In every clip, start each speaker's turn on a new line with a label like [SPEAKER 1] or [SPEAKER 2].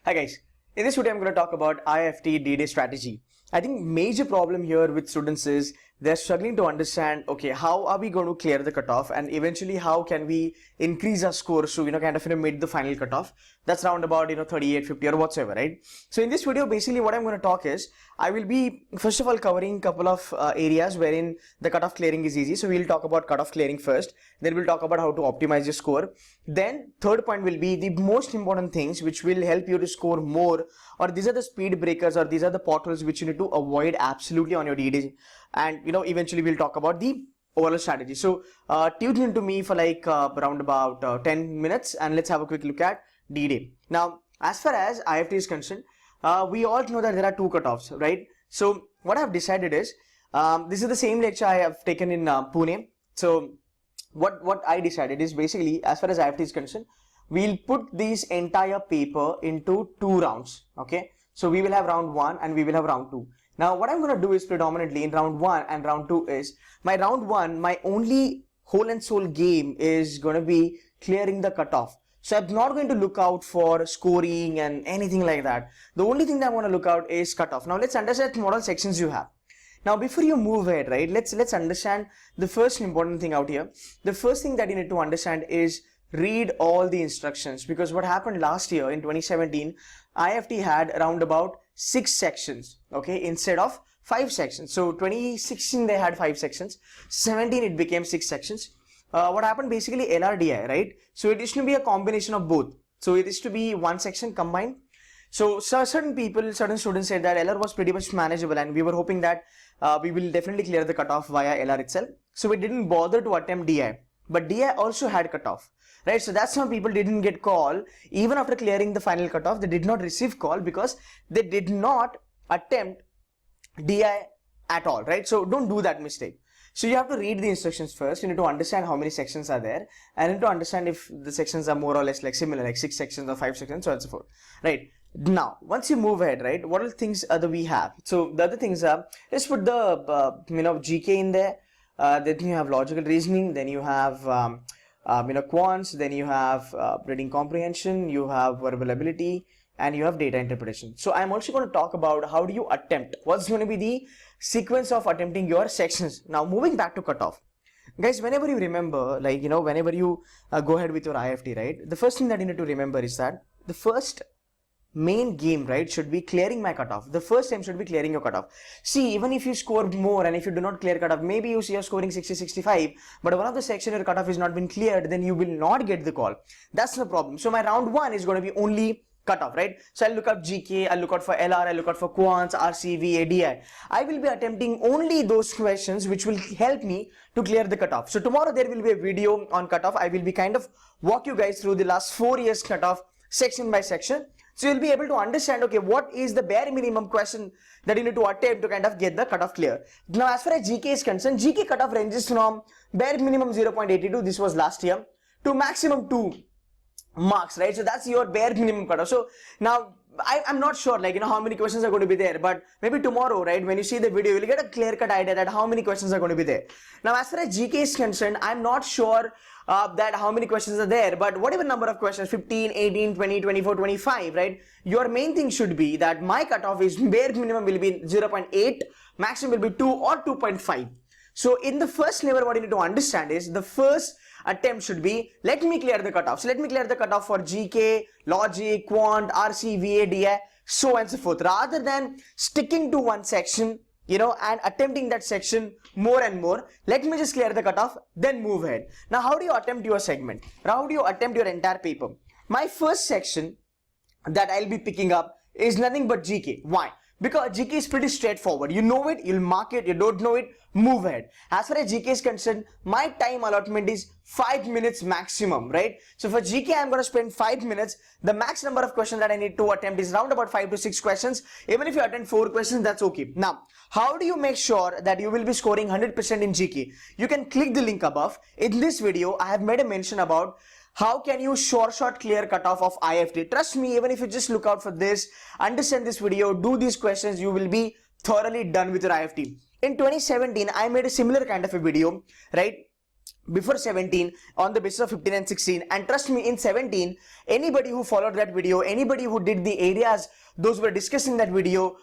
[SPEAKER 1] Hi guys, in this video I'm going to talk about IIFT D-Day strategy. I think major problem here with students is they're struggling to understand, okay, how are we going to clear the cutoff and eventually how can we increase our score so, kind of, meet the final cutoff. That's around about, 38, 50 or whatsoever, right? So in this video, basically what I'm going to talk is, I will be, first of all, covering a couple of areas wherein the cutoff clearing is easy. So we'll talk about cutoff clearing first, then we'll talk about how to optimize your score. Then third point will be the most important things which will help you to score more, or these are the speed breakers or these are the potholes which you need to avoid absolutely on your D-Day. And eventually we'll talk about the overall strategy. So tune in to me for like around about 10 minutes and let's have a quick look at D-Day. Now, as far as IIFT is concerned, we all know that there are two cutoffs, right? So what I've decided is, this is the same lecture I have taken in Pune. So what I decided is basically, as far as IIFT is concerned, we'll put this entire paper into two rounds, okay? So we will have round 1 and we will have round 2. Now what I'm going to do is predominantly in round 1 and round 2 is, my round 1, my only whole and soul game is going to be clearing the cutoff. So I'm not going to look out for scoring and anything like that. The only thing that I want to look out is cutoff. Now let's understand what all sections you have. Now before you move ahead, right, let's understand the first important thing out here. The first thing that you need to understand is read all the instructions, because what happened last year in 2017, IIFT had around about 6 sections, okay, instead of 5 sections. So 2016 they had 5 sections, 17 it became 6 sections. What happened basically, LRDI, right? So it used to be a combination of both. So it used to be one section combined. So certain students said that LR was pretty much manageable and we were hoping that we will definitely clear the cutoff via LR itself. So we didn't bother to attempt DI, but DI also had cutoff, right? So that's why people didn't get call. Even after clearing the final cutoff, they did not receive call because they did not attempt DI at all, right? So don't do that mistake. So you have to read the instructions first. You need to understand how many sections are there and you need to understand if the sections are more or less like similar, like 6 sections or 5 sections, so on and so forth, right? Now, once you move ahead, right, what all things other we have? So the other things are, let's put the GK in there. Then you have logical reasoning. Then you have quants. Then you have reading comprehension. You have verbal ability, and you have data interpretation. So I'm also going to talk about how do you attempt. What's going to be the sequence of attempting your sections. Now moving back to cutoff, guys. Whenever you remember, like whenever you go ahead with your IIFT, right, the first thing that you need to remember is that the first main game, right, should be clearing my cutoff. The first time should be clearing your cutoff. See, even if you score more and if you do not clear cutoff, maybe you see you're scoring 60, 65, but one of the section your cutoff is not been cleared, then you will not get the call. That's the problem. So my round 1 is going to be only cutoff, right? So I'll look up GK, I'll look out for LR, I'll look out for quants, RC, VA, DI. I will be attempting only those questions which will help me to clear the cutoff. So tomorrow there will be a video on cutoff. I will be kind of walk you guys through the last 4 years cutoff section by section. So you'll be able to understand, okay, what is the bare minimum question that you need to attempt to kind of get the cutoff clear. Now, as far as GK is concerned, GK cutoff ranges from bare minimum 0.82, this was last year, to maximum 2 marks, right? So that's your bare minimum cutoff. So now I'm not sure, like, how many questions are going to be there, but maybe tomorrow, right, when you see the video, you'll get a clear-cut idea that how many questions are going to be there. Now, as far as GK is concerned, I'm not sure that how many questions are there, but whatever number of questions, 15, 18, 20, 24, 25, right, your main thing should be that my cutoff is bare minimum will be 0.8, maximum will be 2 or 2.5. So in the first level, what you need to understand is the first attempt should be, let me clear the cutoff. So let me clear the cutoff for GK, logic, quant, RC, VA, DI, so on and so forth, rather than sticking to one section, and attempting that section more and more. Let me just clear the cutoff, then move ahead. Now, how do you attempt your segment? How do you attempt your entire paper? My first section that I'll be picking up is nothing but GK. Why? Because GK is pretty straightforward. You know it, you'll mark it. You don't know it, move ahead. As far as GK is concerned, my time allotment is 5 minutes maximum, right? So for GK, I'm going to spend 5 minutes. The max number of questions that I need to attempt is around about 5 to 6 questions. Even if you attempt 4 questions, that's okay. Now, how do you make sure that you will be scoring 100% in GK? You can click the link above. In this video, I have made a mention about how can you short clear cutoff of IIFT. Trust me, even if you just look out for this, understand this video, do these questions, you will be thoroughly done with your IIFT. In 2017, I made a similar kind of a video, right? before 17 on the basis of 15 and 16, and trust me, in 17 anybody who followed that video, anybody who did the areas those were discussed in that video,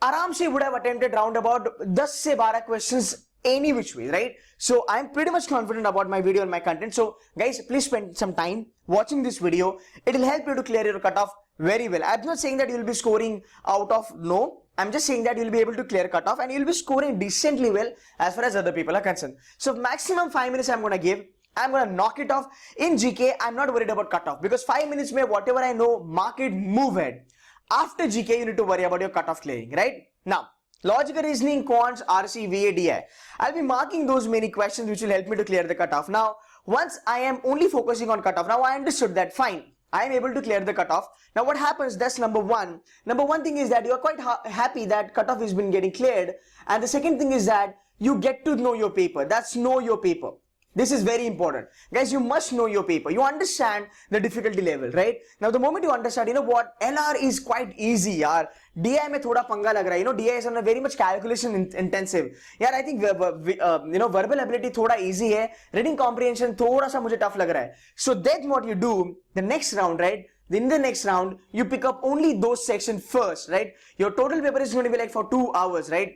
[SPEAKER 1] आराम से would have attempted round about 10 से 12 questions any which way, right? So I'm pretty much confident about my video and my content. So guys, please spend some time watching this video. It will help you to clear your cutoff very well. I'm not saying that you'll be scoring out of no. I'm just saying that you'll be able to clear cutoff and you'll be scoring decently well as far as other people are concerned. So maximum 5 minutes I'm going to give. I'm going to knock it off. In GK, I'm not worried about cutoff because 5 minutes may whatever I know, mark it, move ahead. After GK, you need to worry about your cutoff clearing, right? Now, logical reasoning, quants, RC, VA, DI. I'll be marking those many questions which will help me to clear the cutoff. Now, once I am only focusing on cutoff, now I understood that, fine. I am able to clear the cutoff. Now what happens, that's number one. Number one thing is that you are quite happy that cutoff has been getting cleared. And the second thing is that you get to know your paper. That's know your paper. This is very important. Guys, you must know your paper. You understand the difficulty level, right? Now the moment you understand, you know what, LR is quite easy, yaar. DI mein thoda panga lag raha hai. You know, DI is very much calculation intensive. Yeah, I think you know, verbal ability thoda easy hai. Reading comprehension thoda sa mujhe tough lag raha hai. So then what you do, the next round, right? In the next round, you pick up only those sections first, right? Your total paper is going to be like for 2 hours, right?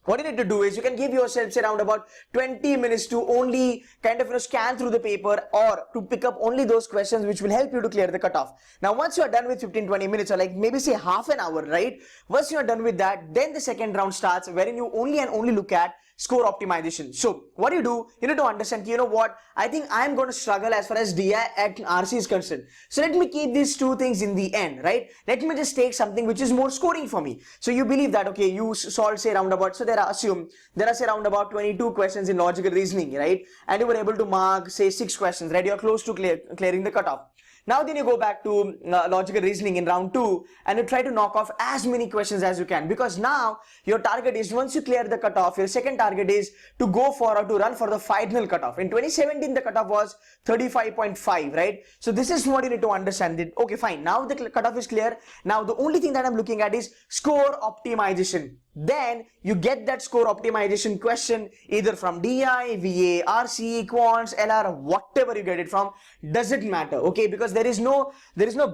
[SPEAKER 1] What you need to do is you can give yourself say around about 20 minutes to only kind of scan through the paper or to pick up only those questions which will help you to clear the cutoff. Now once you are done with 15-20 minutes or like maybe say half an hour, right? Once you are done with that, then the second round starts wherein you only and only look at score optimization. So what you do, you need to understand, you know what, I think I am going to struggle as far as DI and RC is concerned. So let me keep these two things in the end, right? Let me just take something which is more scoring for me. So you believe that, okay, you solve say round about, so there are say around about 22 questions in logical reasoning, right? And you were able to mark say 6 questions, right? You're close to clearing the cutoff. Now then you go back to logical reasoning in round 2 and you try to knock off as many questions as you can, because now your target is, once you clear the cutoff, your second target is to go for or to run for the final cutoff. In 2017 the cutoff was 35.5, right? So this is what you need to understand. It. Okay, fine. Now the cutoff is clear. Now the only thing that I'm looking at is score optimization. Then you get that score optimization question either from DI, VA, RC, quants, LR, whatever you get it from, doesn't matter, okay? Because there is no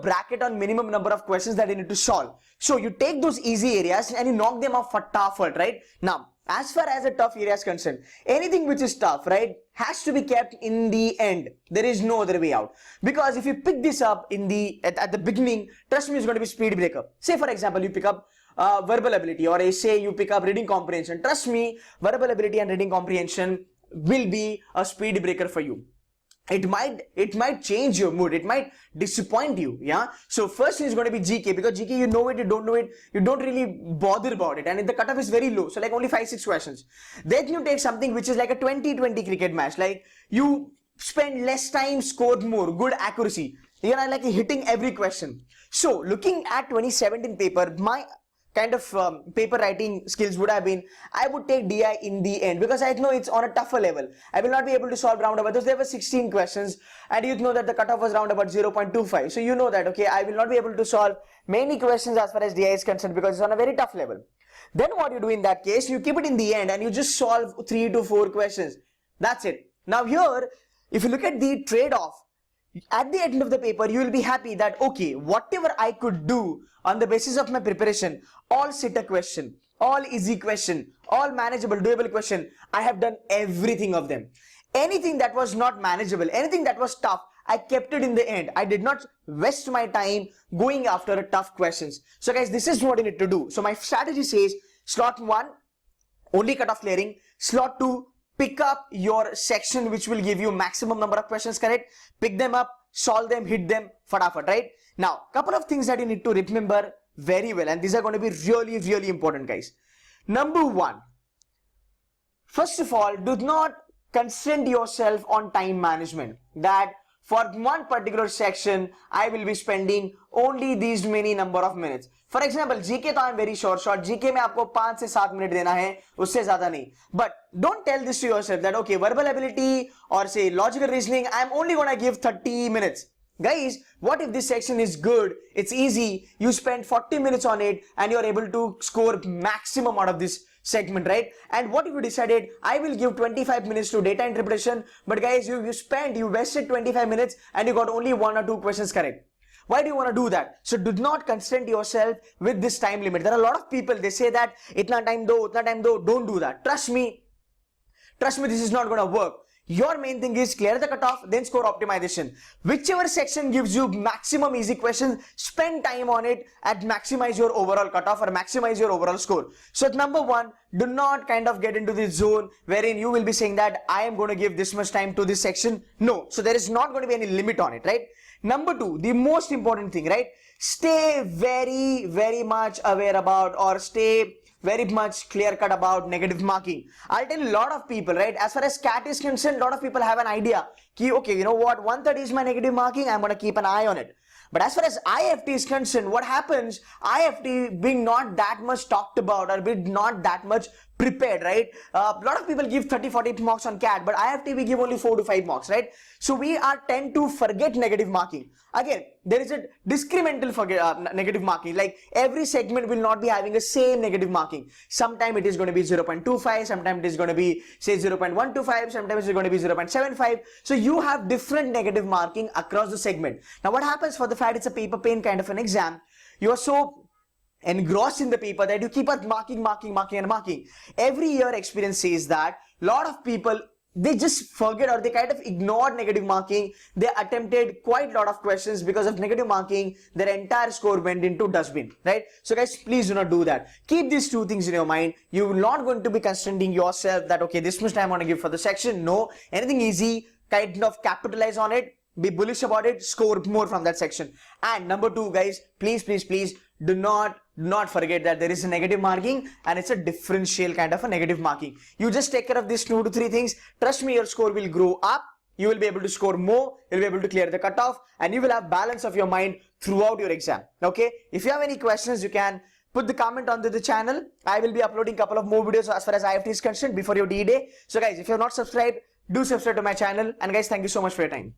[SPEAKER 1] bracket on minimum number of questions that you need to solve. So you take those easy areas and you knock them off fatafat, right? Now, as far as the tough area is concerned, anything which is tough, right, has to be kept in the end. There is no other way out. Because if you pick this up in at the beginning, trust me, it's going to be speed breaker. Say for example, you pick up verbal ability, or say you pick up reading comprehension. Trust me, verbal ability and reading comprehension will be a speed breaker for you. It might change your mood. It might disappoint you. Yeah. So first is going to be GK, because GK, you know it, you don't know it, you don't really bother about it, and the cutoff is very low. So like only 5-6 questions. Then you take something which is like a 20-20 cricket match. Like you spend less time, scored more, good accuracy. You are like hitting every question. So looking at 2017 paper, my kind of paper writing skills would have been, I would take DI in the end, because I know it's on a tougher level. I will not be able to solve round about, there were 16 questions and you know that the cutoff was round about 0.25. So you know that, okay, I will not be able to solve many questions as far as DI is concerned because it's on a very tough level. Then what you do in that case, you keep it in the end and you just solve 3 to 4 questions. That's it. Now here, if you look at the trade-off, at the end of the paper, you will be happy that, okay, whatever I could do on the basis of my preparation, all sitter question, all easy question, all manageable, doable question, I have done everything of them. Anything that was not manageable, anything that was tough, I kept it in the end. I did not waste my time going after tough questions. So guys, this is what you need to do. So my strategy says, slot 1, only cutoff clearing. Slot 2, pick up your section which will give you maximum number of questions correct. Pick them up, solve them, hit them, fatafat, right? Now, couple of things that you need to remember very well, and these are going to be really, really important, guys. Number 1, first of all, do not constrain yourself on time management. That for one particular section, I will be spending only these many number of minutes. For example, GK तो I am very short. GK में आपको 5 से 7 minute देना है, उससे ज़्यादा नहीं. But don't tell this to yourself that okay, verbal ability or say logical reasoning, I am only gonna give 30 minutes. Guys, what if this section is good, it's easy, you spend 40 minutes on it and you're able to score maximum out of this segment, right? And what if you decided, I will give 25 minutes to data interpretation, but guys, you wasted 25 minutes and you got only 1 or 2 questions correct. Why do you want to do that? So do not constrain yourself with this time limit. There are a lot of people, they say that, itna time do, don't do that. Trust me, this is not going to work. Your main thing is clear the cutoff, then score optimization. Whichever section gives you maximum easy questions, spend time on it and maximize your overall cutoff or maximize your overall score. So number one, do not kind of get into this zone wherein you will be saying that I am going to give this much time to this section. No, so there is not going to be any limit on it, right? Number two, the most important thing, right? Stay very much aware about, or stay very much clear cut about negative marking. I'll tell you, a lot of people, right, as far as CAT is concerned, a lot of people have an idea ki, okay, you know what, 130 is my negative marking, I'm going to keep an eye on it. But as far as IIFT is concerned, what happens, IIFT being not that much talked about or being not that much prepared, right? A lot of people give 30-40 marks on CAT, but IIFT we give only 4 to 5 marks, right? So we tend to forget negative marking. Again, there is a discriminal negative marking, like every segment will not be having the same negative marking. Sometime it is going to be 0.25, sometimes it is going to be say 0.125, sometimes it is going to be 0.75. So you have different negative marking across the segment. Now what happens, for the fact it's a paper pain kind of an exam, you are so engrossed in the paper that you keep on marking. Every year experience says that a lot of people, they just forget or they kind of ignored negative marking. They attempted quite a lot of questions because of negative marking. Their entire score went into dustbin, right? So guys, please do not do that. Keep these two things in your mind. You're not going to be constraining yourself that, okay, this much time I want to give for the section. No, anything easy, kind of capitalize on it, be bullish about it, score more from that section. And number two, guys, please do not forget that there is a negative marking and it's a differential kind of a negative marking. You just take care of these 2 to 3 things. Trust me, your score will grow up. You will be able to score more. You'll be able to clear the cutoff and you will have balance of your mind throughout your exam. Okay. If you have any questions, you can put the comment onto the channel. I will be uploading a couple of more videos as far as IIFT is concerned before your D-Day. So guys, if you have not subscribed, do subscribe to my channel. And guys, thank you so much for your time.